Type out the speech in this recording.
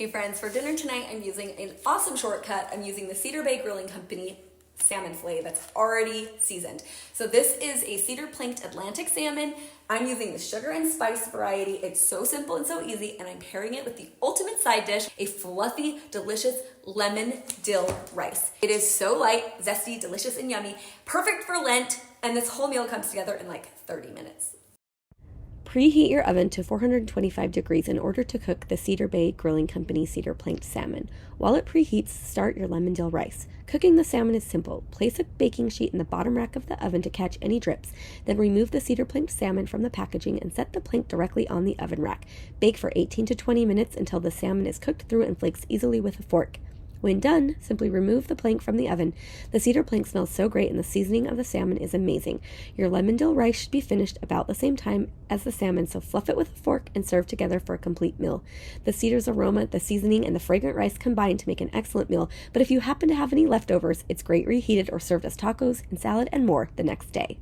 Hey friends, for dinner tonight I'm using an awesome shortcut. I'm using the Cedar Bay Grilling Company salmon filet that's already seasoned. So this is a cedar planked Atlantic salmon. I'm using the sugar and spice variety. It's so simple and so easy, and I'm pairing it with the ultimate side dish, a fluffy, delicious lemon dill rice. It is so light, zesty, delicious, and yummy, perfect for Lent, and this whole meal comes together in like 30 minutes. Preheat your oven to 425 degrees in order to cook the Cedar Bay Grilling Company cedar planked salmon. While it preheats, start your lemon dill rice. Cooking the salmon is simple. Place a baking sheet in the bottom rack of the oven to catch any drips. Then remove the cedar planked salmon from the packaging and set the plank directly on the oven rack. Bake for 18 to 20 minutes until the salmon is cooked through and flakes easily with a fork. When done, simply remove the plank from the oven. The cedar plank smells so great and the seasoning of the salmon is amazing. Your lemon dill rice should be finished about the same time as the salmon, so fluff it with a fork and serve together for a complete meal. The cedar's aroma, the seasoning, and the fragrant rice combine to make an excellent meal, but if you happen to have any leftovers, it's great reheated or served as tacos and salad and more the next day.